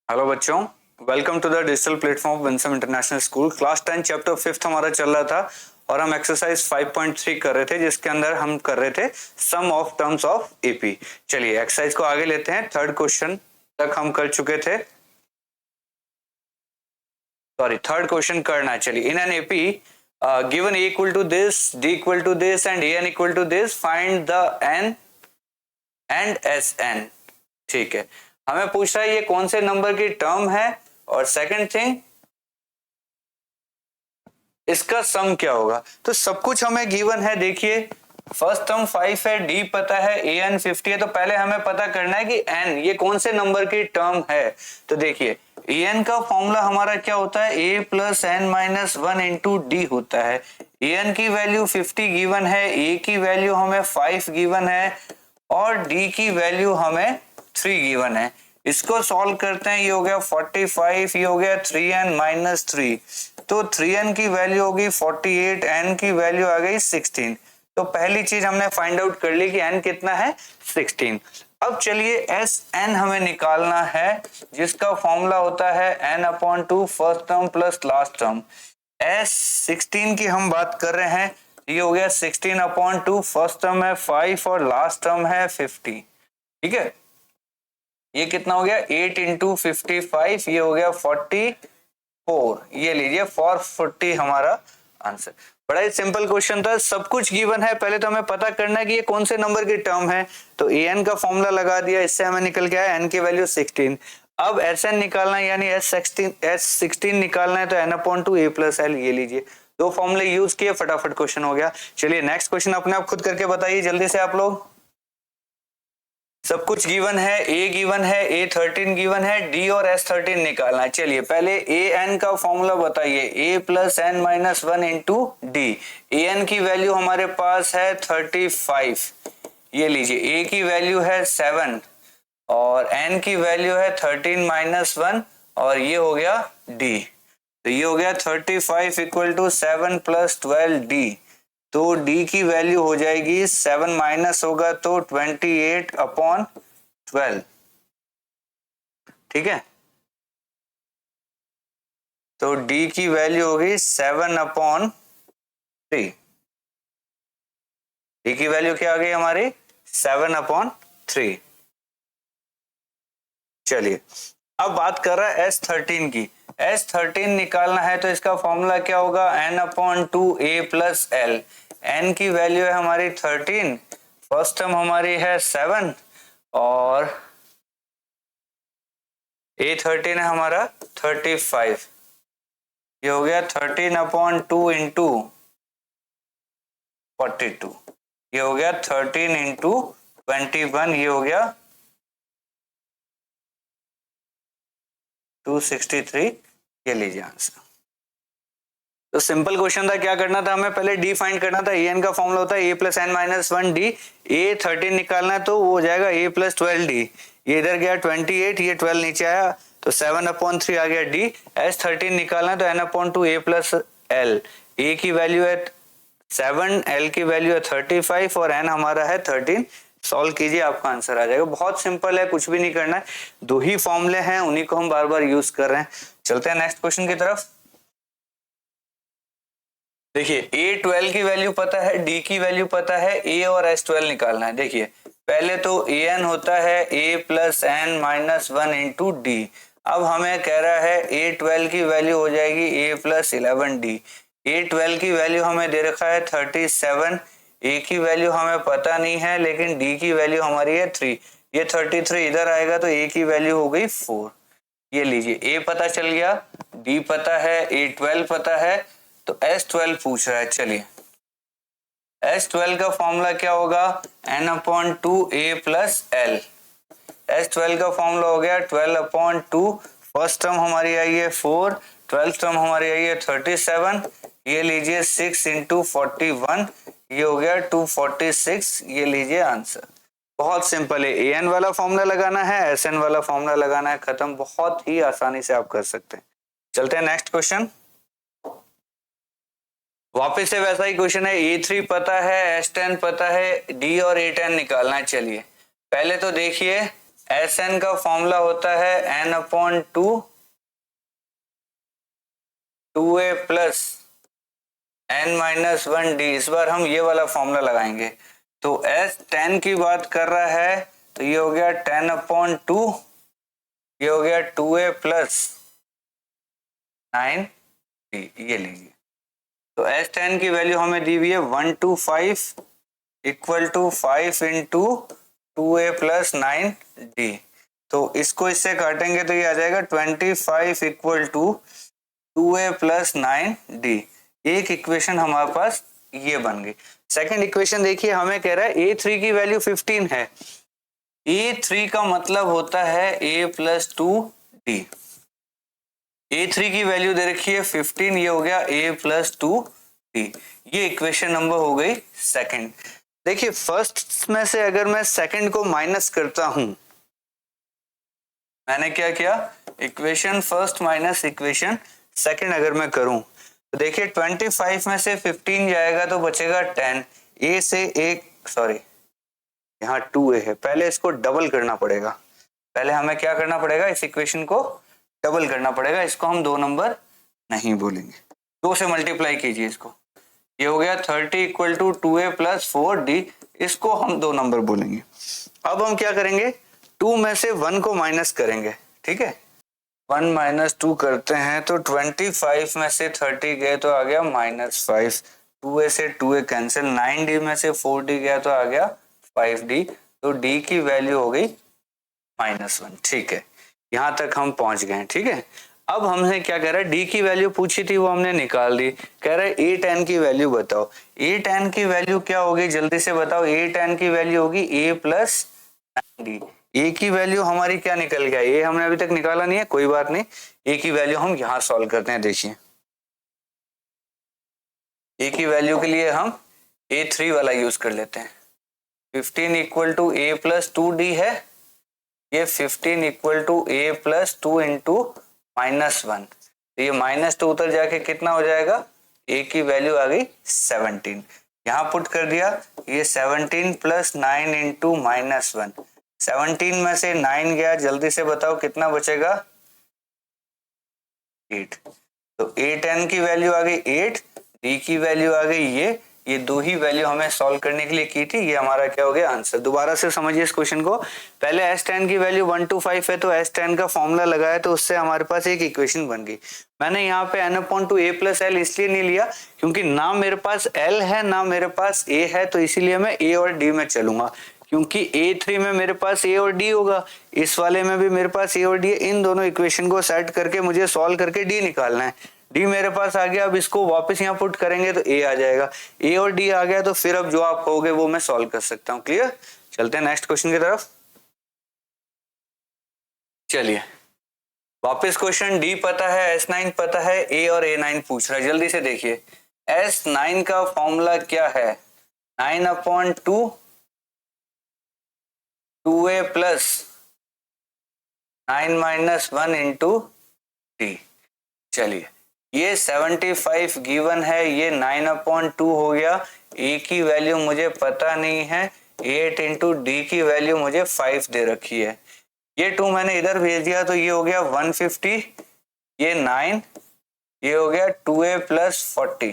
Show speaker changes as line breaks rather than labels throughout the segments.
Hello बच्चों, welcome to the digital platform Winsome International School. Class 10 chapter 5 हमारा चल रहा था और हम एक्सरसाइज 5.3 कर रहे थे, जिसके अंदर हम कर रहे थे सम ऑफ टर्म्स ऑफ एपी। चलिए एक्सरसाइज को आगे लेते हैं। थर्ड क्वेश्चन तक हम कर चुके थे, सॉरी थर्ड क्वेश्चन करना है। चलिए, in an AP given A equal to this, D equal to this and A N equal to this, find the N and S N. ठीक है, हमें पूछ रहा है ये कौन से नंबर की टर्म है, और सेकंड थिंग इसका सम क्या होगा। तो सब कुछ हमें गिवन है। देखिए, फर्स्ट टर्म 5 है, डी पता है, ए एन 50 है। तो पहले हमें पता करना है कि एन ये कौन से नंबर की टर्म है। तो देखिए, ए एन का फॉर्मूला हमारा क्या होता है, A plus N minus 1 into D होता है। ए एन की वैल्यू 50 गिवन है, ए की वैल्यू हमें 5 गिवन है और डी की वैल्यू हमें 3 गिवन है। इसको सॉल्व करते हैं, ये हो गया 45, ये हो गया 3n माइनस 3। तो 3n की वैल्यू होगी 48, n की वैल्यू आ गई 16। तो पहली चीज हमने फाइंड आउट कर ली कि n कितना है, 16। अब चलिए एस एन हमें निकालना है, जिसका फॉर्मूला होता है n/2 first term plus last term. S 16 की हम बात कर रहे हैं, ये हो गया 16/2, फर्स्ट टर्म है 5 और लास्ट टर्म है 50। ठीक है, ये कितना हो गया 8 इंटू 55, ये हो गया 44। ये लीजिए 440 हमारा आंसर। बड़ा ही सिंपल क्वेश्चन था, सब कुछ गिवन है। पहले तो हमें पता करना है कि ये कौन से नंबर की टर्म है। तो ए एन का फॉर्मूला लगा दिया, इससे हमें निकल गया एन की वैल्यू 16। अब एस एन निकालना है, यानी एस16 निकालना है, तो n/2 a प्लस एल। ये लीजिए, दो फॉर्मूले यूज किए, फटाफट क्वेश्चन हो गया। चलिए नेक्स्ट क्वेश्चन अपने आप खुद करके बताइए जल्दी से आप लोग। सब कुछ गिवन है, ए गिवन है, A13 गिवन है, डी और S13 निकालना है। चलिए पहले ए एन का फॉर्मूला बताइए, A plus N minus 1 into D. A N की वैल्यू हमारे पास है 35, ये लीजिए, ए की वैल्यू है 7 और एन की वैल्यू है 13 माइनस 1, और ये हो गया डी। तो ये हो गया 35 इक्वल टू 7 प्लस 12 डी। तो d की वैल्यू हो जाएगी 7 माइनस होगा तो 28/12। ठीक है, तो d की वैल्यू होगी 7/3। d की वैल्यू क्या आ गई हमारी, 7/3। चलिए अब बात कर रहा है S13 की। S13 निकालना है तो इसका फॉर्मूला क्या होगा, n/2 a plus L. n की वैल्यू है हमारी 13, फर्स्ट टर्म हमारी है 7 और A13 है हमारा 35। ये हो गया 13/2 इंटू 42, ये हो गया 13 इंटू 21, ये हो गया 263। ये लीजिए आंसर। तो सिंपल क्वेश्चन था, क्या करना था हमें, पहले डी फाइंड करना था। ए एन का फॉर्मूला होता है A plus N minus 1 D. A13 निकालना है तो वो हो जाएगा ए प्लस 12 डी। ये इधर गया 28, ये 12 नीचे आया तो 7/3 आ गया डी। S13 निकालना है तो n/2 a प्लस एल। ए की वैल्यू है 7, एल की वैल्यू है 35 और एन हमारा है 13। सॉल्व कीजिए, आपका आंसर आ जाएगा। बहुत सिंपल है, कुछ भी नहीं करना है, दो ही फॉर्मूले हैं, उन्हीं को हम बार बार यूज कर रहे हैं। चलते हैं नेक्स्ट क्वेश्चन की तरफ। देखिए, A12 की वैल्यू पता है, D की वैल्यू पता है, A और S12 निकालना है। देखिए पहले तो AN होता है A plus N minus 1 into D. अब हमें कह रहा है A12 की वैल्यू हो जाएगी A प्लस 11 डी। A12 की वैल्यू हमें दे रखा है 37, A की वैल्यू हमें पता नहीं है, लेकिन D की वैल्यू हमारी है 3। ये 33 इधर आएगा तो A की वैल्यू हो गई 4। ये लीजिए, A पता चल गया, D पता है, A12 पता है, तो S12 पूछ रहा है। चलिए S12 का फॉर्मूला क्या होगा, n/2 a plus L. S12 का फॉर्मूला हो गया 12/2, फर्स्ट टर्म हमारी आई है 4, 12th टर्म हमारी आई है 37। ये लीजिए 6 इंटू 41, ये हो गया 246। ये लीजिए आंसर। बहुत सिंपल है, an वाला फॉर्मूला लगाना है, sn वाला फॉर्मूला लगाना है, खत्म। बहुत ही आसानी से आप कर सकते हैं। चलते हैं नेक्स्ट क्वेश्चन। वापस से वैसा ही क्वेश्चन है, A3 पता है, S10 पता है, D और A10 निकालना है। चलिए पहले तो देखिए एस एन का फॉर्मूला होता है N upon two A plus N minus one D. इस बार हम ये वाला फॉर्मूला लगाएंगे। तो एस 10 की बात कर रहा है तो ये हो गया 10 अपॉन टू, ये हो गया 2a प्लस 9 डी, ये लीजिए। तो एस 10 की वैल्यू हमें दी हुई है 125 equal to 5 into 2a plus 9 D. तो इसको इससे काटेंगे तो ये आ जाएगा 25 equal to 2a plus 9 D. एक इक्वेशन हमारे पास ये बन गई। सेकंड इक्वेशन देखिए, हमें कह रहा है a3 की वैल्यू 15 है। a3 का मतलब होता है a प्लस 2 डी। a3 की वैल्यू दे रखी है 15, ये हो गया a प्लस 2 डी। ये इक्वेशन नंबर हो गई सेकंड। देखिए फर्स्ट में से अगर मैं सेकंड को माइनस करता हूं, मैंने क्या किया, equation first minus equation second अगर मैं करूं तो देखिए 25 में से 15 जाएगा तो बचेगा 10। ए से एक सॉरी यहाँ 2a है, पहले इसको डबल करना पड़ेगा। पहले हमें क्या करना पड़ेगा, इस इक्वेशन को डबल करना पड़ेगा। इसको हम 2 नंबर नहीं बोलेंगे, 2 से मल्टीप्लाई कीजिए इसको। ये हो गया 30 equal to 2a plus 4d, इसको हम 2 नंबर बोलेंगे। अब हम क्या करेंगे, 2 में से 1 को माइनस करेंगे, ठीक है। 1 माइनस 2 करते हैं तो 25 में से 30 गए तो आ गया -5, 2a से 2a कैंसिल, 9d में से 4d गया तो आ गया 5d, तो d की वैल्यू हो गई -1। ठीक है, यहां तक हम पहुंच गए, ठीक है। अब हमसे क्या कह रहा है, d की वैल्यू पूछी थी वो हमने निकाल दी। कह रहा है a tan की वैल्यू बताओ। a tan की वैल्यू क्या होगी, जल्दी से बताओ। a tan की वैल्यू होगी a प्लस d। a की वैल्यू हमारी क्या निकल गया, a हमने अभी तक निकाला नहीं है, कोई बात नहीं। a की वैल्यू हम यहां सॉल्व करते हैं। देखिए a की वैल्यू के लिए हम a3 वाला यूज कर लेते हैं। 15 equal to a plus 2d है, ये 15 equal to a plus 2 into -1, तो ये -2 उतर जाके कितना हो जाएगा, a की वैल्यू आ गई 17। यहाँ पुट कर दिया, ये 17 प्लस 9 इंटू -1, 17 में से 9 गया, जल्दी से बताओ कितना बचेगा, 8। तो a 10 की वैल्यू आ गई 8, d की वैल्यू आ गई ये 2 ही वैल्यू हमें सॉल्व करने के लिए की थी। ये हमारा क्या हो गया, आंसर। दोबारा से समझिए इस क्वेश्चन को। पहले S10 की वैल्यू 125 है तो S10 का फॉर्मूला लगाया तो उससे हमारे पास एक इक्वेशन बन गई। मैंने यहाँ पे n/2a प्लस l इसलिए नहीं लिया क्योंकि ना मेरे पास l है ना मेरे पास a है, तो इसीलिए मैं a और d में चलूंगा। क्योंकि A3 में मेरे पास a और d होगा, इस वाले में भी मेरे पास a और d है। इन दोनों इक्वेशन को सेट करके मुझे सॉल्व करके d निकालना है। d मेरे पास आ गया, अब इसको वापस यहाँ पुट करेंगे तो a आ जाएगा। a और d आ गया तो फिर अब जो आप कहोगे वो मैं सॉल्व कर सकता हूँ। क्लियर, चलते हैं नेक्स्ट क्वेश्चन की तरफ। चलिए वापस क्वेश्चन, d पता है, S9 पता है, a और a9 पूछ रहा है। जल्दी से देखिए, S9 का फॉर्मूला क्या है, 9/2 2a plus 9 minus 1 into D. चलिए ये 75 गिवन है, ये 9/2 हो गया। a की वैल्यू मुझे पता नहीं है, 8 इंटू डी की वैल्यू मुझे 5 दे रखी है। ये 2 मैंने इधर भेज दिया तो ये हो गया 150, ये 9, ये हो गया 2a प्लस 40।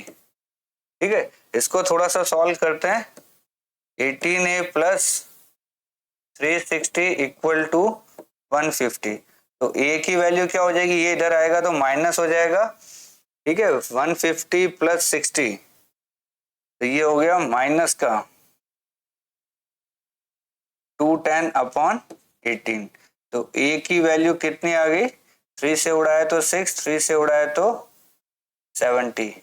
ठीक है, इसको थोड़ा सा सॉल्व करते हैं। 18a प्लस 360 इक्वल टू 150, तो a की वैल्यू क्या हो जाएगी, ये इधर आएगा तो माइनस हो जाएगा। ठीक है, 150 प्लस 60, तो ये हो गया माइनस का 210/18। तो a की वैल्यू कितनी आ गई, 3 से उड़ाया तो 6, 3 से उड़ाया तो 70,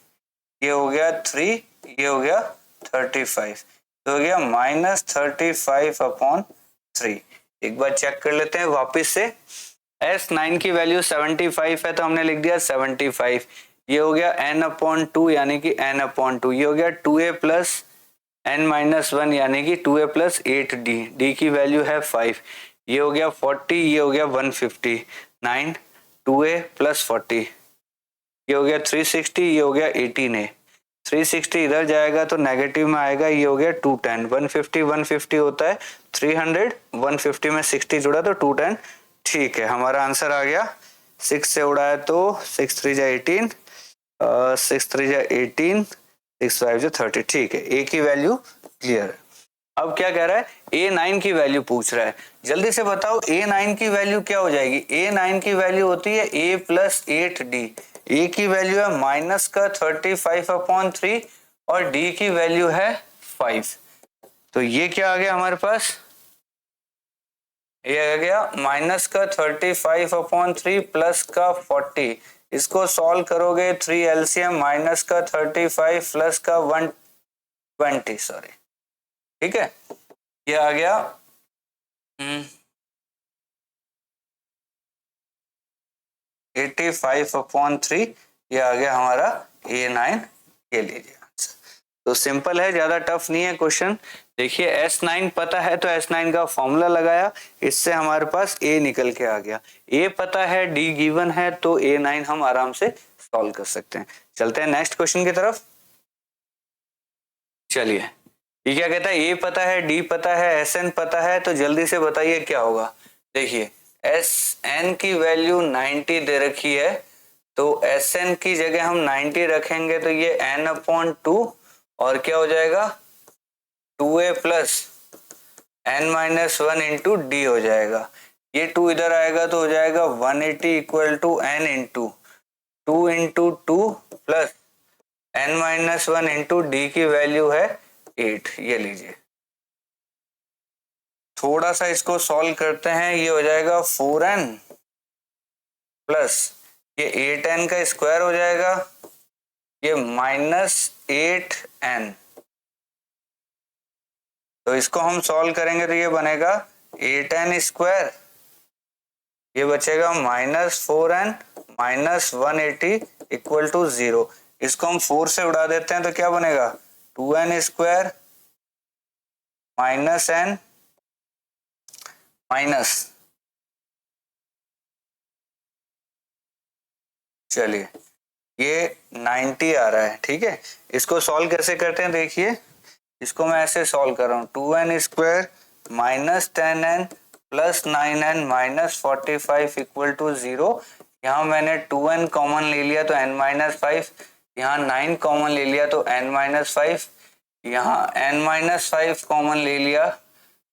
ये हो गया 3, ये हो गया 35, तो हो गया -35/3। एक बार चेक कर लेते हैं वापस से। S9 की वैल्यू 75 है तो हमने लिख दिया 75, ये हो गया n/2 यानी कि n/2, ये हो गया 2a प्लस n-1 यानी कि 2a प्लस 8d, d की वैल्यू है 5, ये हो गया 40, ये हो गया 150, 9 2a प्लस 40, ये हो गया 360, ये हो गया 18a। 360 इधर जाएगा तो नेगेटिव में आएगा, ये हो गया 210। 150 150 होता है 300, 150 में 60 जुड़ा तो 210। ठीक है, हमारा आंसर आ गया। 6 से उड़ा है तो 6 3 जा 18, 6 3 जा 18, 6 5 जा 30। ठीक है, ए की वैल्यू क्लियर है। अब क्या कह रहा है, A9 की वैल्यू पूछ रहा है। जल्दी से बताओ A9 की वैल्यू क्या हो जाएगी। A9 की वैल्यू होती है A प्लस 8D। A की वैल्यू है माइनस का 35/3 और D की वैल्यू है 5। तो ये क्या आ गया हमारे पास, ये आ गया माइनस का 35/3 प्लस का 40। इसको सॉल्व करोगे 3 LCM माइनस का 35 प्लस का 120, सॉरी। ठीक है, ये आ गया 85/3। ये आ गया हमारा A9 के लीजिए आंसर। तो सिंपल है, ज्यादा टफ नहीं है क्वेश्चन। देखिए S9 पता है तो S9 का फॉर्मूला लगाया, इससे हमारे पास A निकल के आ गया। A पता है, D गिवन है, तो A9 हम आराम से सॉल्व कर सकते हैं। चलते हैं नेक्स्ट क्वेश्चन की तरफ। चलिए, ये क्या कहता है, A पता है, D पता है, SN पता है, तो जल्दी से बताइए क्या होगा। देखिए SN की वैल्यू 90 दे रखी है, तो SN की जगह हम 90 रखेंगे तो ये n/2 और क्या हो जाएगा 2a plus n-1 into D हो जाएगा। ये 2 इधर आएगा तो हो जाएगा 180 equal to n into 2 into 2 plus n-1 into D की वैल्यू है 8। ये लीजिए, थोड़ा सा इसको सॉल्व करते हैं। ये हो जाएगा 4n प्लस ये 8n का स्क्वायर हो जाएगा, ये -8n। तो इसको हम सॉल्व करेंगे तो ये बनेगा 8n स्क्वायर, ये बचेगा -4n माइनस 180 इक्वल टू 0। इसको हम 4 से उड़ा देते हैं तो क्या बनेगा 2n square minus n minus, चलिए ये 90 आ रहा है। ठीक है, इसको सॉल्व कैसे करते हैं, देखिए इसको मैं ऐसे सॉल्व कर रहा हूँ। 2n square minus 10n plus 9n minus 45 equal to 0। यहाँ मैंने 2n कॉमन ले लिया तो n-5, यहाँ 9 कॉमन ले लिया तो n-5, यहाँ n-5 कॉमन ले लिया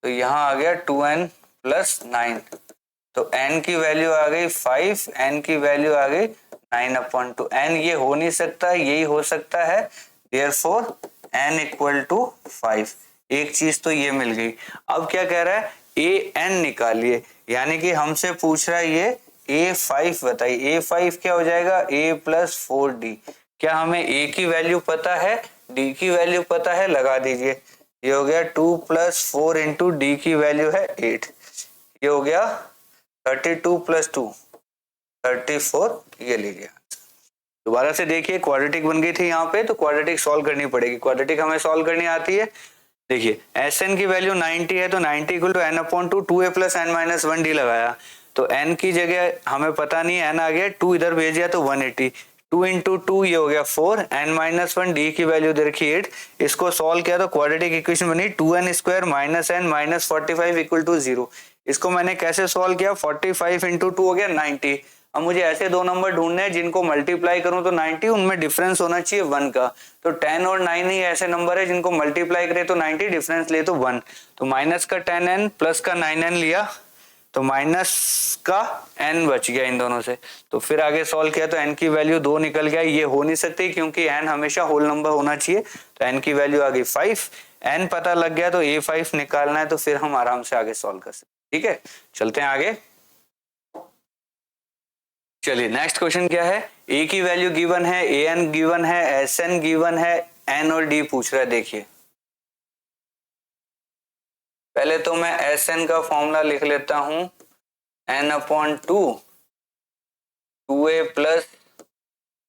तो यहाँ आ गया 2n प्लस 9। तो n की वैल्यू आ गई 5, n की वैल्यू आ गई 9/2। n ये हो नहीं सकता, यही हो सकता है, देयरफॉर n इक्वल टू 5। एक चीज तो ये मिल गई। अब क्या कह रहा है, an निकालिए, यानी कि हमसे पूछ रहा है ये a5 बताइए। a5 क्या हो जाएगा a प्लस 4d। क्या हमें a की वैल्यू पता है, d की वैल्यू पता है, लगा दीजिए। ये हो गया 2 प्लस 4 इंटू डी की वैल्यू है 8। ये हो गया 32 प्लस 2 34। ये लीजिए, दोबारा से देखिए क्वाड्रेटिक बन गई थी यहाँ पे, तो क्वाड्रेटिक सॉल्व करनी पड़ेगी। क्वाड्रेटिक हमें सॉल्व करनी आती है। देखिए Sn की वैल्यू 90 है तो 90 equal to n/2 2a plus n-1d लगाया, तो n की जगह हमें पता नहीं है, n आ गया, 2 इधर भेज दिया तो 180। 2 इंटू 2 ये हो गया 4, n-1 डी की वैल्यू दे रखी 8। इसको सॉल्व किया तो क्वाड्रेटिक इक्वेशन बनी 2n square minus n minus 45 equal to 0। इसको मैंने कैसे सॉल्व किया, 45 इंटू 2 हो गया 90। अब मुझे ऐसे दो नंबर ढूंढने हैं जिनको मल्टीप्लाई करूं तो 90, उनमें डिफरेंस होना चाहिए 1 का। तो 10 और 9 ही ऐसे नंबर है जिनको मल्टीप्लाई करे तो 90, डिफरेंस ले तो 1। तो माइनस का 10n प्लस का 9n लिया तो माइनस का n बच गया इन दोनों से। तो फिर आगे सॉल्व किया तो n की वैल्यू 2 निकल गया। ये हो नहीं सकती क्योंकि n हमेशा होल नंबर होना चाहिए, तो n की वैल्यू आ गई 5। n पता लग गया तो a5 निकालना है, तो फिर हम आराम से आगे सॉल्व कर सकते। ठीक है, चलते हैं आगे। चलिए नेक्स्ट क्वेश्चन क्या है, a की वैल्यू गिवन है, an गिवन है, sn गिवन है, n और d पूछ रहा है। देखिए पहले तो मैं Sn का फॉर्मूला लिख लेता हूं, n/2 2a plus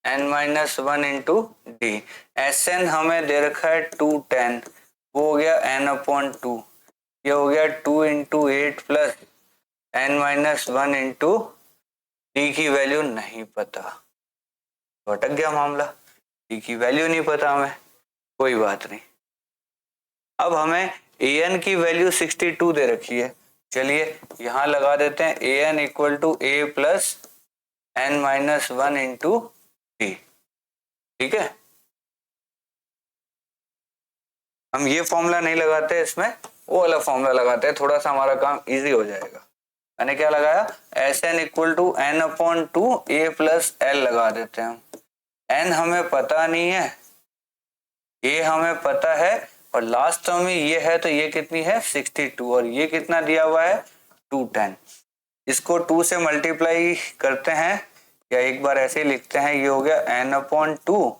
n-1 into D. Sn हमें दे रखा है 210, वो हो गया n/2। ये हो गया 2 into 8 plus n-1 into D की वैल्यू नहीं पता, तो अटक गया मामला। डी की वैल्यू नहीं पता हमें, कोई बात नहीं। अब हमें an की वैल्यू 62 दे रखी है, चलिए यहां लगा देते हैं an equal to a plus n minus 1 into D. ठीक है, हम ये फॉर्मूला नहीं लगाते इसमें, वो वाला फॉर्मूला लगाते हैं, थोड़ा सा हमारा काम इजी हो जाएगा। मैंने क्या लगाया, S N equal to N upon two A plus L लगा देते हैं हम। एन हमें पता नहीं है, ए हमें पता है, और लास्ट टर्म में ये है तो ये कितनी है 62, और ये कितना दिया हुआ है 210। इसको 2 से मल्टीप्लाई करते हैं, या एक बार ऐसे ही लिखते हैं, ये हो गया एन अपॉन टू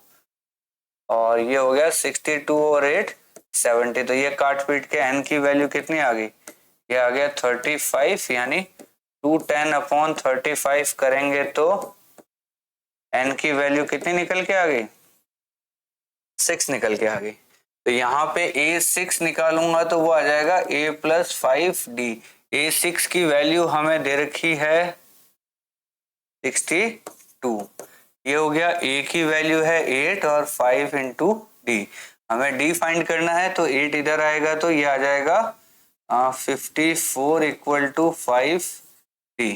और ये हो गया 62 और 8 70। तो ये काट पीट के n की वैल्यू कितनी आ गई, ये आ गया 35, यानी 210 अपॉन 35 करेंगे तो n की वैल्यू कितनी निकल के आ गई, 6 निकल के आ गई। तो यहाँ पे a6 निकालूंगा तो वो आ जाएगा a प्लस 5d। a6 की वैल्यू हमें दे रखी है 62, ये हो गया a की वैल्यू है 8 और 5 इंटू डी। हमें डी फाइंड करना है तो 8 इधर आएगा तो ये आ जाएगा 54 इक्वल टू 5 डी।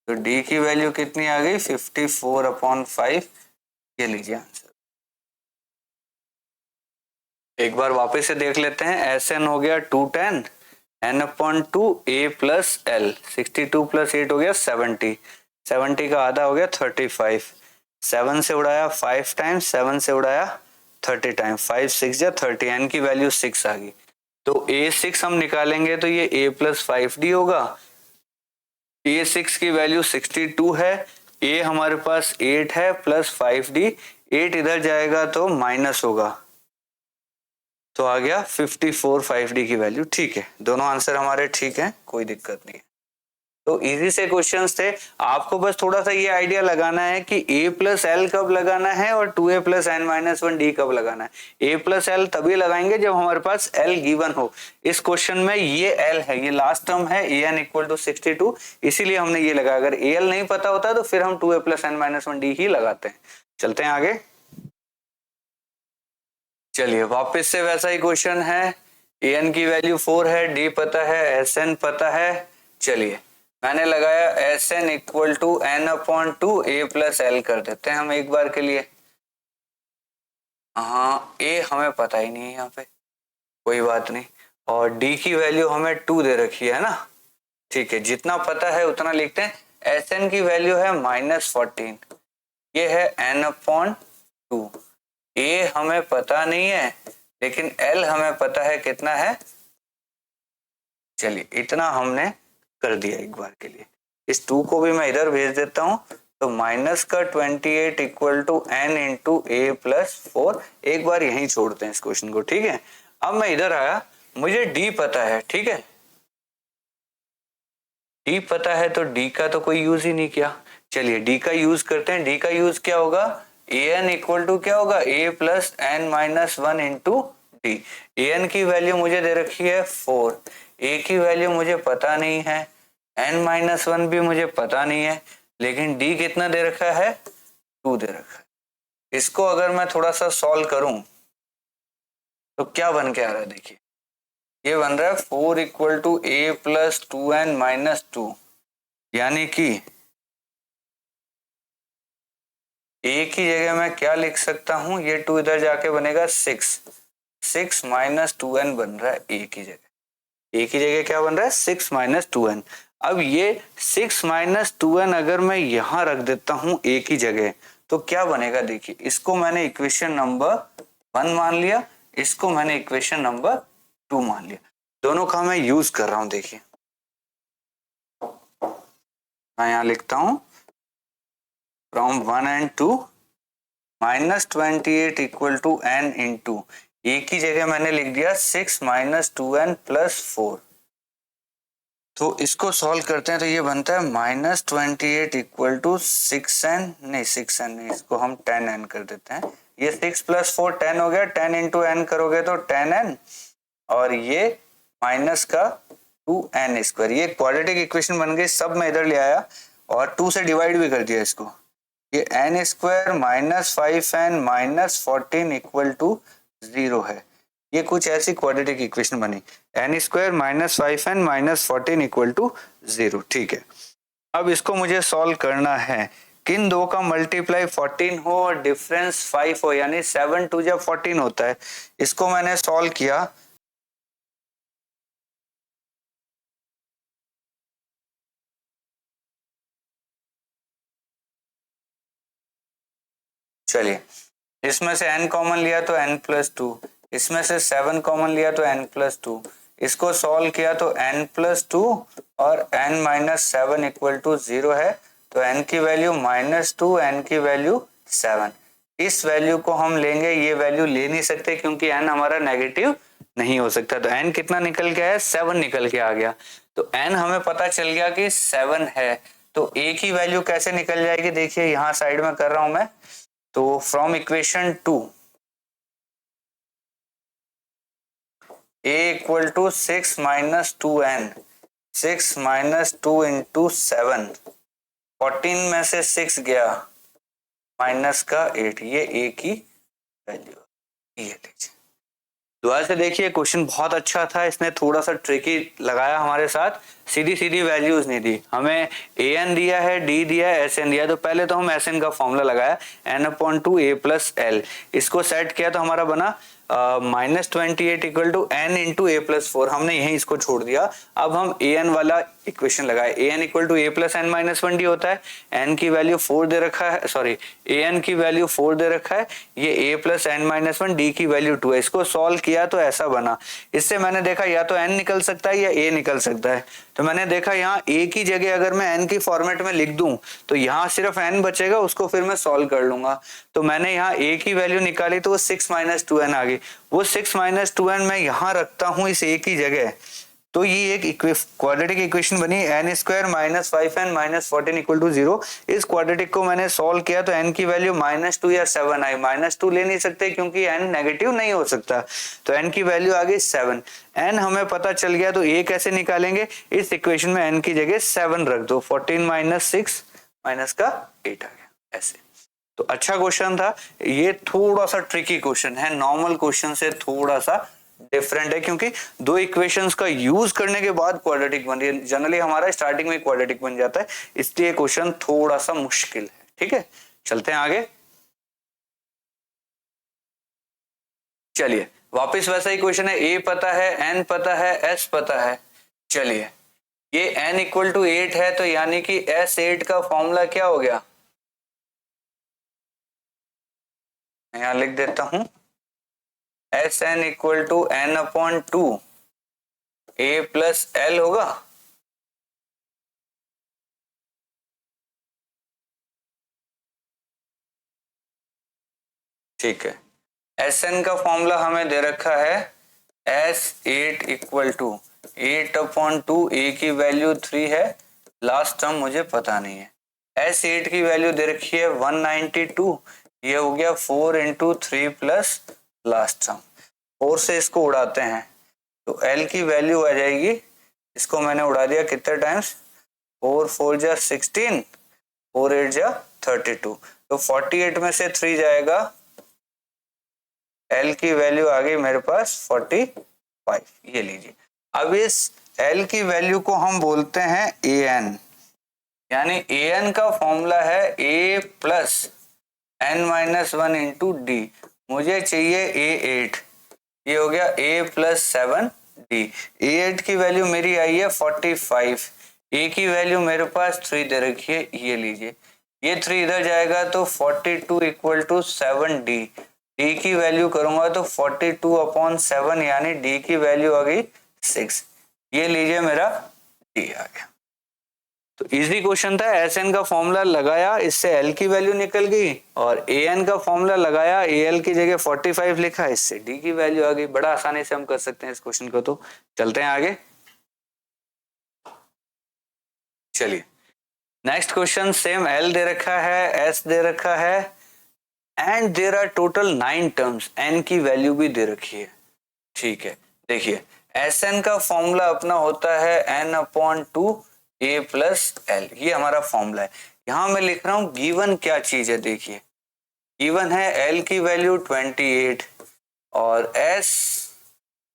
तो डी की वैल्यू कितनी आ गई 54 अपॉन 5, ये लीजिए आंसर। एक बार वापस से देख लेते हैं, एस एन हो गया 210, N upon two A plus L, 62 plus 8 हो गया 70, 70 का आधा हो गया 35, 7 से उड़ाया 5 टाइम, 7 से उड़ाया 30 टाइम, 5 6 या 30, एन की वैल्यू 6 आ गई। तो a6 हम निकालेंगे तो ये a प्लस 5d होगा। a6 की वैल्यू 62 है, a हमारे पास 8 है प्लस 5d, 8 इधर जाएगा तो माइनस होगा, तो आ गया 54 5d की वैल्यू। ठीक है, दोनों आंसर हमारे ठीक है, कोई दिक्कत नहीं है। तो इजी से क्वेश्चंस थे, आपको बस थोड़ा सा ये आइडिया लगाना है कि a प्लस एल कब लगाना है और 2a plus N minus 1d कब लगाना है। a प्लस एल तभी लगाएंगे जब हमारे पास l गिवन हो। इस क्वेश्चन में ये l है, ये लास्ट टर्म है an इक्वल टू 62, इसीलिए हमने ये लगाया। अगर al नहीं पता होता तो फिर हम 2a plus N minus 1d ही लगाते हैं। चलते हैं आगे, चलिए वापस से वैसा ही क्वेश्चन है। an की वैल्यू 4 है, d पता है, sn पता है। चलिए मैंने लगाया S N equal to N upon two A plus L कर देते हैं हम एक बार के लिए। हाँ, ए हमें पता ही नहीं है यहाँ पे, कोई बात नहीं, और डी की वैल्यू हमें 2 दे रखी है ना। ठीक है, जितना पता है उतना लिखते हैं। एस एन की वैल्यू है -14, ये है एन अपॉन टू। ए हमें पता नहीं है लेकिन एल हमें पता है कितना है। चलिए इतना हमने कर दिया एक बार के लिए। इस 2 को भी मैं इधर भेज देता हूं, तो माइनस का 28 equal to N into A plus 4। एक बार यहीं छोड़ते हैं इस क्वेश्चन को, ठीक है। अब मैं इधर आया, मुझे डी पता है, ठीक है, डी पता है तो डी का तो कोई यूज ही नहीं किया। चलिए डी का यूज करते हैं। डी का यूज क्या होगा, ए एन इक्वल टू क्या होगा, A plus N minus 1 into D. A N की वैल्यू मुझे दे रखी है 4, ए की वैल्यू मुझे पता नहीं है, एन माइनस 1 भी मुझे पता नहीं है, लेकिन डी कितना दे रखा है 2 दे रखा है। इसको अगर मैं थोड़ा सा सॉल्व करूं तो क्या बन के आ रहा है, देखिए ये बन रहा है 4 equal to A plus 2n minus 2, यानी कि ए की जगह मैं क्या लिख सकता हूं, ये 2 इधर जाके बनेगा 6 माइनस 2n बन रहा है ए की जगह। ए की जगह क्या बन रहा है 6 माइनस 2n। अब ये 6 माइनस 2n अगर मैं यहां रख देता हूं ए की जगह तो क्या बनेगा, देखिए इसको मैंने इक्वेशन नंबर 1 मान लिया, इसको मैंने इक्वेशन नंबर 2 मान लिया। दोनों का मैं यूज कर रहा हूं। देखिए मैं यहां लिखता हूं from 1 and 2 -28 equal to n into A की जगह मैंने लिख दिया 6 माइनस 2n प्लस 4। तो इसको सॉल्व करते हैं तो ये बनता है -28 इक्वल टू 6n, नहीं 6n नहीं, इसको हम 10n कर देते हैं। ये 6 प्लस 4 10 हो गया, 10 इंटू n करोगे तो 10n, और ये माइनस का 2n स्क्वायर। ये क्वाड्रेटिक इक्वेशन बन गई। सब मैं इधर ले आया और 2 से डिवाइड भी कर दिया इसको, ये n square minus 5n minus 14 equal to 0 है। ये कुछ ऐसी क्वाड्रेटिक इक्वेशन बनी, n square minus 5n minus 14 equal to 0। ठीक है, अब इसको मुझे सॉल्व करना है। किन दो का मल्टीप्लाई 14 हो और डिफरेंस 5 हो, यानी 7 टू जब 14 होता है। इसको मैंने सॉल्व किया, चलिए इसमें से n कॉमन लिया तो n प्लस 2, इसमें से 7 कॉमन लिया तो n प्लस 2, इसको सॉल्व किया तो n प्लस 2 और n माइनस 7 इक्वल टू 0 है। तो n की वैल्यू -2, n की वैल्यू 7। इस वैल्यू को हम लेंगे, ये वैल्यू ले नहीं सकते क्योंकि n हमारा नेगेटिव नहीं हो सकता। तो n कितना निकल के आया, 7 निकल के आ गया। तो n हमें पता चल गया कि 7 है। तो a की वैल्यू कैसे निकल जाएगी, देखिए यहाँ साइड में कर रहा हूं मैं। तो from equation 2 a equal to 6 minus 2n, 6 minus 2 into 7, 14 में से 6 गया माइनस का 8, ये a की वैल्यू। ये लीजिए, दोबारा से देखिए, क्वेश्चन बहुत अच्छा था। इसने थोड़ा सा ट्रिकी लगाया हमारे साथ, सीधी सीधी वैल्यूज नहीं दी हमें। an दिया है, d दिया है, sn दिया है। तो पहले तो हम sn का फॉर्मूला लगाया, n/2 a प्लस l। इसको सेट किया तो हमारा बना -28 equal to n into a plus 4। हमने यही इसको छोड़ दिया। अब हम an वाला इक्वेशन लगाए, an equal to a plus n minus 1 d होता है। n की वैल्यू 4 दे रखा है, सॉरी an की वैल्यू 4 दे रखा है, ये a plus n minus 1, d की वैल्यू 2 है। इसको सॉल्व किया तो ऐसा बना। इससे मैंने देखा या तो n निकल सकता है या a निकल सकता है। तो मैंने देखा यहाँ a की जगह अगर मैं n की फॉर्मेट में लिख दूं तो यहाँ सिर्फ n बचेगा, उसको फिर मैं सॉल्व कर लूंगा। तो मैंने यहाँ a की वैल्यू निकाली तो वो 6 माइनस 2n आ गई। वो 6 माइनस 2n मैं यहाँ रखता हूँ इस a की जगह, तो ये एक क्वाड्रेटिक इक्वेशन बनी, n square minus 5n minus 14 equal to 0। इस क्वाड्रेटिक को मैंने सॉल्व किया तो n की वैल्यू -2 या 7 आई। -2 ले नहीं सकते क्योंकि n नेगेटिव नहीं हो सकता, तो n की वैल्यू आ गई 7। n हमें पता चल गया तो a कैसे निकालेंगे, इस इक्वेशन में n की जगह 7 रख दो, 14 माइनस 6 माइनस का 8 आ गया ऐसे। तो अच्छा क्वेश्चन था ये, थोड़ा सा ट्रिकी क्वेश्चन है, नॉर्मल क्वेश्चन से थोड़ा सा डिफरेंट है क्योंकि दो इक्वेशंस का यूज करने के बाद क्वाड्रेटिक बन रही है। जनरली हमारा स्टार्टिंग में क्वाड्रेटिक बन जाता है, इसलिए क्वेश्चन थोड़ा सा मुश्किल है। ठीक है, चलते हैं आगे। चलिए वापस वैसा ही क्वेश्चन है, a पता है, n पता है, s पता है। चलिए ये n इक्वल टू 8 है, तो यानी कि s8 का फॉर्मूला क्या हो गया, यहां लिख देता हूं, Sn equal to n/2 a plus l होगा। ठीक है, Sn का फॉर्मूला हमें दे रखा है S8 इक्वल टू 8/2, a की वैल्यू 3 है, लास्ट टर्म मुझे पता नहीं है। S8 की वैल्यू दे रखी है 192, ये हो गया 4 इंटू 3 प्लस लास्ट टर्म, 4 से इसको उड़ाते हैं तो L की वैल्यू आ जाएगी, इसको मैंने उड़ा दिया कितने टाइम्स, 4 4 जा 16, 4 8 जा 32, तो 48 में से 3 जाएगा, L की वैल्यू आ गई मेरे पास 45। ये लीजिए, अब इस L की वैल्यू को हम बोलते हैं AN, यानी AN का फॉर्मूला है A plus n minus 1 into D. मुझे चाहिए A8, ये हो गया A प्लस 7D। A8 की वैल्यू मेरी आई है 45, A की वैल्यू मेरे पास 3 दे रखी है, ये लीजिए, ये 3 इधर जाएगा तो 42 इक्वल टू 7D। D की वैल्यू करूंगा तो 42/7, यानी D की वैल्यू आ गई 6। ये लीजिए मेरा D आ गया। तो इजी क्वेश्चन था, Sn का फॉर्मूला लगाया, इससे L की वैल्यू निकल गई, और An का फॉर्मूला लगाया, Al की जगह 45 लिखा, इससे D की वैल्यू आ गई। बड़ा आसानी से हम कर सकते हैं इस क्वेश्चन को। तो चलते हैं आगे। चलिए नेक्स्ट क्वेश्चन, सेम L दे रखा है, S दे रखा है, and there are total 9 terms, N की वैल्यू भी दे रखी है। ठीक है, देखिए Sn का फॉर्मूला अपना होता है n/2 a प्लस l, ये हमारा फॉर्मूला है। यहां मैं लिख रहा हूं गिवन क्या चीज है। देखिए गिवन है एल की वैल्यू 28 और एस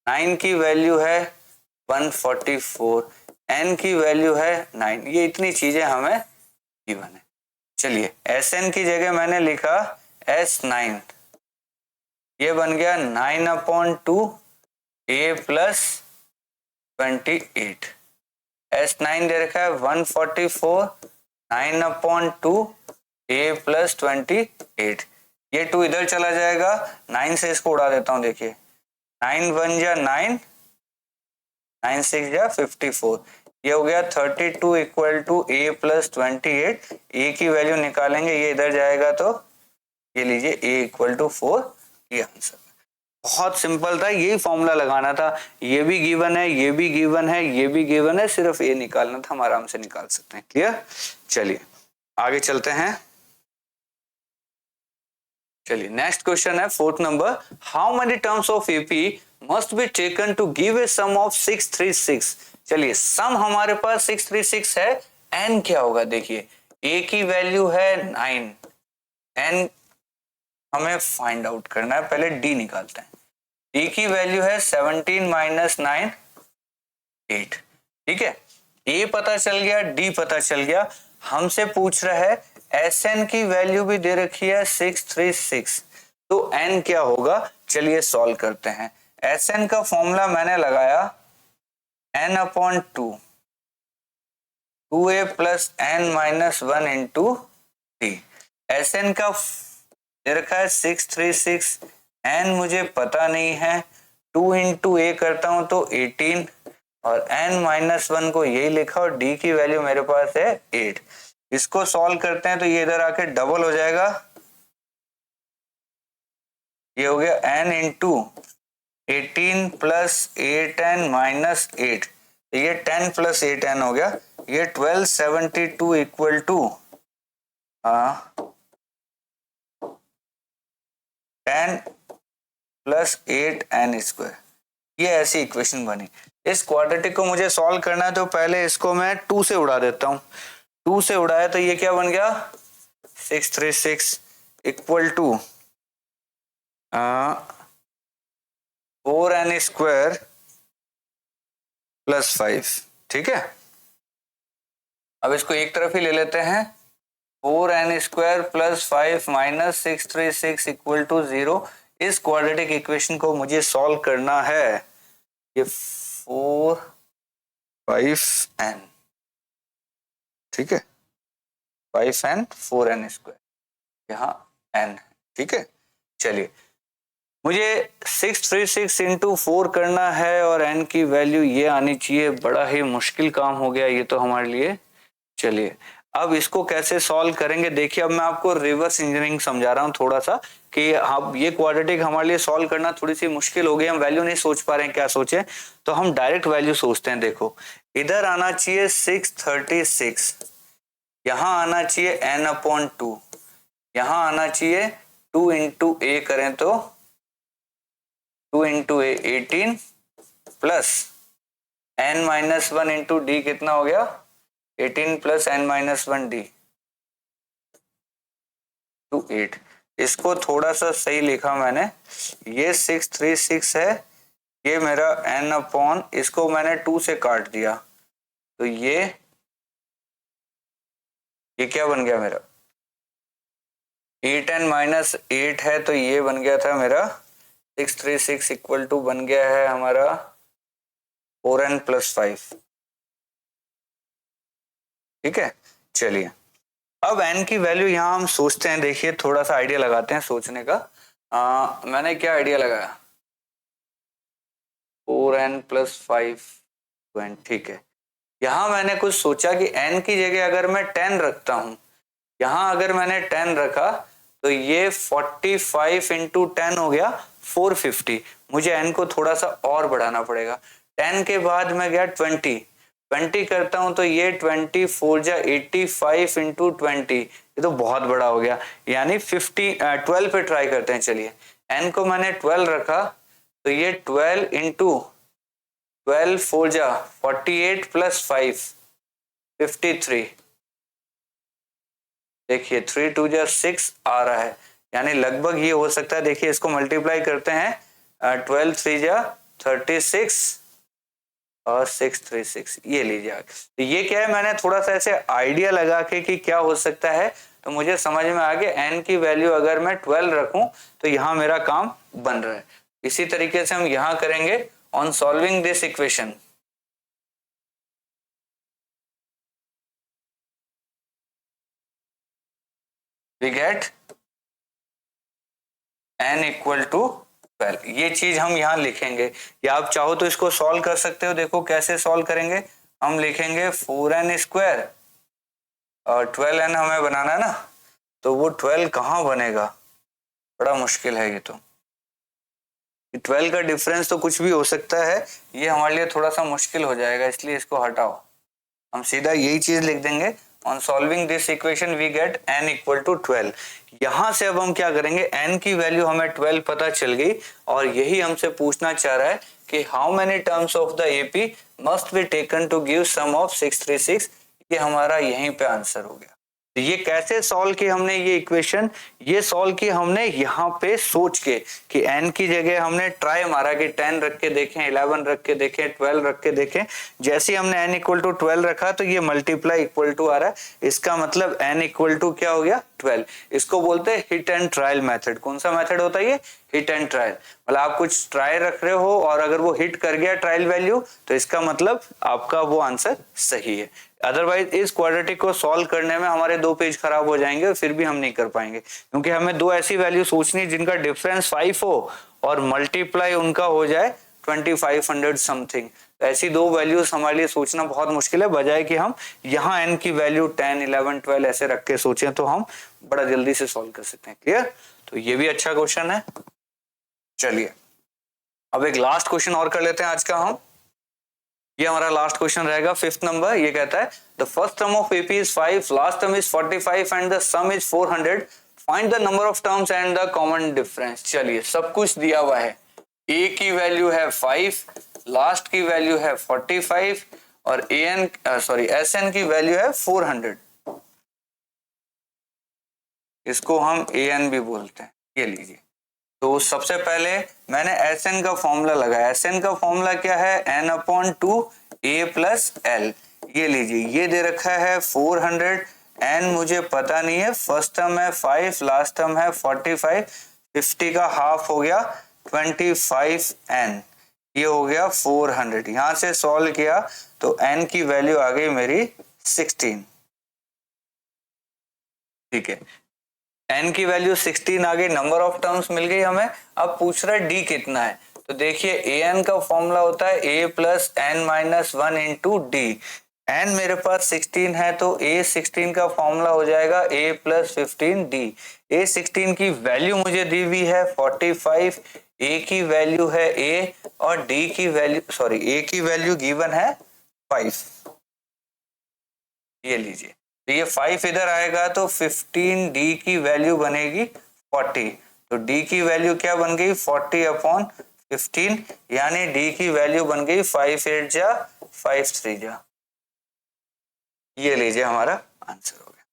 9 की वैल्यू है 144, एन की वैल्यू है 9। ये इतनी चीजें हमें गिवन है। चलिए एस एन की जगह मैंने लिखा S9, ये बन गया 9/2 A प्लस 28। S9 दे रखा है 144, 9/2 A प्लस 28। ये 2 इधर चला जाएगा, 9 से इसको उड़ा देता हूं। देखिए 9 1 जा 9, 9 6 जा 54। ये हो गया 32 equal to A plus 28। A की वैल्यू निकालेंगे, ये इधर जाएगा तो ये लीजिए A इक्वल टू 4। ये आंसर बहुत सिंपल था, यही फॉर्मूला लगाना था। ये भी गिवन है, ये भी गिवन है, ये भी गिवन है, सिर्फ ये निकालना था। हम आराम से निकाल सकते हैं। क्लियर? चलिए आगे चलते हैं। चलिए नेक्स्ट क्वेश्चन है 4th नंबर। How many terms of AP must be taken to give a sum of 636। चलिए सम हमारे पास 636 है, एन क्या होगा? देखिए ए की वैल्यू है 9, एन हमें फाइंड आउट करना है। पहले डी निकालते हैं। डी की वैल्यू है 17 माइनस 9 8। ठीक है, ए पता चल गया, डी पता चल गया। हमसे पूछ रहा है एस एन की वैल्यू भी दे रखी है 636, तो एन क्या होगा? चलिए सॉल्व करते हैं। एस एन का फॉर्मूला मैंने लगाया n/2 2a plus n minus 1 into D. S N का दे रखा है 636, एन मुझे पता नहीं है, 2 इंटू ए करता हूं तो 18 और n माइनस 1 को यही लिखा और d की वैल्यू मेरे पास है 8। इसको सॉल्व करते हैं तो ये इधर आके डबल हो जाएगा, ये हो गया n into 18 plus 8n minus 8, तो ये 10 प्लस 8n हो गया। ये 1272 equal to 10 plus 8n square. ये ऐसी इक्वेशन बनी। इस क्वाड्रेटिक को मुझे सॉल्व करना है तो पहले इसको मैं 2 से उड़ा देता हूं। 2 से उड़ाया तो ये क्या बन गया? 636 equal to 4n square plus 5। ठीक है, अब इसको एक तरफ ही ले लेते हैं। 4n square plus 5 minus 636 equal to 0। इस क्वाड्रेटिक इक्वेशन को मुझे सॉल्व करना है। ये 4 5n, ठीक है, 5n 4n स्क्वायर, यहाँ n। ठीक है, चलिए मुझे 636 इंटू 4 करना है और n की वैल्यू ये आनी चाहिए। बड़ा ही मुश्किल काम हो गया ये तो हमारे लिए। चलिए अब इसको कैसे सॉल्व करेंगे? देखिए अब मैं आपको रिवर्स इंजीनियरिंग समझा रहा हूँ थोड़ा सा, कि अब ये क्वाड्रेटिक हमारे लिए सॉल्व करना थोड़ी सी मुश्किल हो गई। हम वैल्यू नहीं सोच पा रहे हैं क्या सोचे, तो हम डायरेक्ट वैल्यू सोचते हैं। देखो इधर आना चाहिए 636, यहाँ आना चाहिए n/2, यहाँ आना चाहिए 2 इंटू ए करें तो 2 into A 18 plus n minus 1 into D कितना हो गया? 18 plus n minus 1 D to 8। इसको थोड़ा सा सही लिखा मैंने। ये 636 है, ये मेरा n अपॉन, इसको मैंने 2 से काट दिया तो ये क्या बन गया मेरा? 8n माइनस 8 है तो ये बन गया था मेरा 636 इक्वल टू बन गया है हमारा 4n प्लस 5। ठीक है, चलिए अब n की वैल्यू यहाँ हम सोचते हैं। देखिए थोड़ा सा आइडिया लगाते हैं सोचने का। मैंने क्या आइडिया लगाया? 4n plus 5। ठीक है, यहाँ मैंने कुछ सोचा कि n की जगह अगर मैं 10 रखता हूं, यहाँ अगर मैंने 10 रखा तो ये 45 इंटू 10 हो गया 450। मुझे n को थोड़ा सा और बढ़ाना पड़ेगा। 10 के बाद मैं गया 20 करता हूं तो ये 24 जा 85 इंटू 20, ये तो बहुत बड़ा हो गया। यानी 12 पे ट्राई करते हैं। चलिए n को मैंने 12 रखा तो ये 12 इंटू 12 4 जा 48 प्लस 5 53। देखिए 3 2 जा 6 आ रहा है, यानी लगभग ये हो सकता है। देखिए इसको मल्टीप्लाई करते हैं, 12 3 जा 36 और 6 3 6, ये लीजिए। तो ये क्या है, मैंने थोड़ा सा ऐसे आइडिया लगा के कि क्या हो सकता है, तो मुझे समझ में आ गया n की वैल्यू अगर मैं 12 रखूं तो यहां मेरा काम बन रहा है। इसी तरीके से हम यहां करेंगे on solving this equation. We get n equal to 12। ये चीज हम यहां लिखेंगे, या आप चाहो तो इसको सॉल्व कर सकते हो। देखो कैसे सॉल्व करेंगे, हम लिखेंगे 4n स्क्वायर और 12n हमें बनाना है ना, तो वो 12 कहाँ बनेगा, बड़ा मुश्किल है ये तो। 12 का डिफरेंस तो कुछ भी हो सकता है, ये हमारे लिए थोड़ा सा मुश्किल हो जाएगा, इसलिए इसको हटाओ। हम सीधा यही चीज लिख देंगे, on solving this equation we get n equal to 12। यहां से अब हम क्या करेंगे, n की वैल्यू हमें 12 पता चल गई, और यही हमसे पूछना चाह रहा है कि how many terms of the AP must be taken to give sum of 636। ये हमारा यहीं पे आंसर हो गया। तो ये कैसे सॉल्व की हमने ये इक्वेशन, ये सॉल्व की हमने यहाँ पे सोच के कि n की जगह हमने ट्राई मारा कि 10 रख के देखें, 11 रख के देखें, 12 रख के देखें। जैसे ही हमने n इक्वल टू 12 रखा तो ये मल्टीप्लाई इक्वल टू आ रहा है। इसका मतलब n इक्वल टू क्या हो गया, 12। इसको बोलते हैं हिट एंड ट्रायल मेथड। कौन सा मेथड होता है ये, हिट एंड ट्रायल। मतलब आप कुछ ट्राई रख रहे हो और अगर वो हिट कर गया ट्रायल वैल्यू, तो इसका मतलब आपका वो आंसर सही है। अदरवाइज इस क्वाड्रेटिक को सॉल्व करने में हमारे 2 पेज खराब हो जाएंगे और फिर भी हम नहीं कर पाएंगे, क्योंकि हमें 2 ऐसी वैल्यू सोचनी जिनका डिफरेंस 5 हो और मल्टीप्लाई उनका हो जाए 2500 समथिंग। ऐसी 2 वैल्यूज हमारे लिए सोचना बहुत मुश्किल है, बजाय कि हम यहाँ n की वैल्यू 10 11 12 ऐसे रख के सोचें तो हम बड़ा जल्दी से सॉल्व कर सकते हैं। क्लियर, तो ये भी अच्छा क्वेश्चन है। चलिए अब एक लास्ट क्वेश्चन और कर लेते हैं आज का हम। ये हमारा लास्ट क्वेश्चन रहेगा 5th नंबर। ये कहता है the first term of AP is 5, last term is 45 and the some is 400, find the number of terms and the common difference. चलिए सब कुछ दिया हुआ है, a की वैल्यू है 5, लास्ट की वैल्यू है 45 और sn की वैल्यू है 400। इसको हम an भी बोलते हैं। ये लीजिए, तो सबसे पहले मैंने Sn का फॉर्मूला लगाया। Sn का फॉर्मूला क्या है, n/2 a प्लस l। ये लीजिए, ये दे रखा है 400, n मुझे पता नहीं है, फर्स्ट टर्म है 5, लास्ट टर्म है 45, 50 का हाफ हो गया 25n, ये हो गया 400। यहां से सॉल्व किया तो n की वैल्यू आ गई मेरी 16। ठीक है, n की वैल्यू 16 आ गई, नंबर ऑफ टर्म्स मिल गई हमें। अब पूछ रहा है d कितना है, तो देखिए an का फॉर्मूला होता है a plus n minus 1 into D. n मेरे पास 16 है तो a 16 का फॉर्मूला हो जाएगा a प्लस 15 d। a 16 की वैल्यू मुझे दी हुई है 45, a की वैल्यू है a और d की वैल्यू a की वैल्यू गिवन है 5। ये लीजिए, तो ये 5 इधर आएगा तो 15d की वैल्यू बनेगी 40। तो d की वैल्यू क्या बन गई, 40/15, यानी d की वैल्यू बन गई 5 8 जा 5 3 जा। ये लीजिए हमारा आंसर हो गया।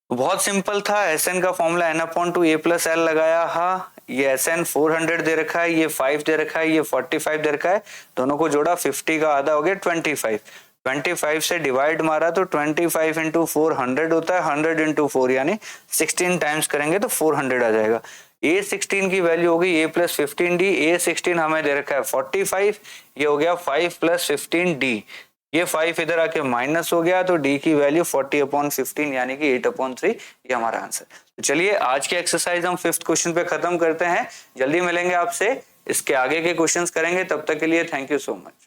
तो बहुत सिंपल था। Sn का formula n/2 a plus l लगाया, हाँ ये Sn 400 दे रखा है, ये 5 दे रखा है, ये 45 दे रखा है, दोनों को जोड़ा 50 का आधा हो गया 25। 25 से डिवाइड मारा तो 25 इंटू 400 होता है, 100 इंटू 4 यानी 16 टाइम्स करेंगे तो 400 आ जाएगा। a16 की वैल्यू हो गई a प्लस 15d, a16 हमें दे रखा है 45, ये हो गया 5 प्लस 15d, ये 5 इधर आके माइनस हो गया तो d की वैल्यू 40/15 यानी कि 8/3, ये हमारा आंसर। तो चलिए आज के एक्सरसाइज हम 5th क्वेश्चन पे खत्म करते हैं। जल्दी मिलेंगे आपसे, इसके आगे के क्वेश्चंस करेंगे, तब तक के लिए थैंक यू सो मच।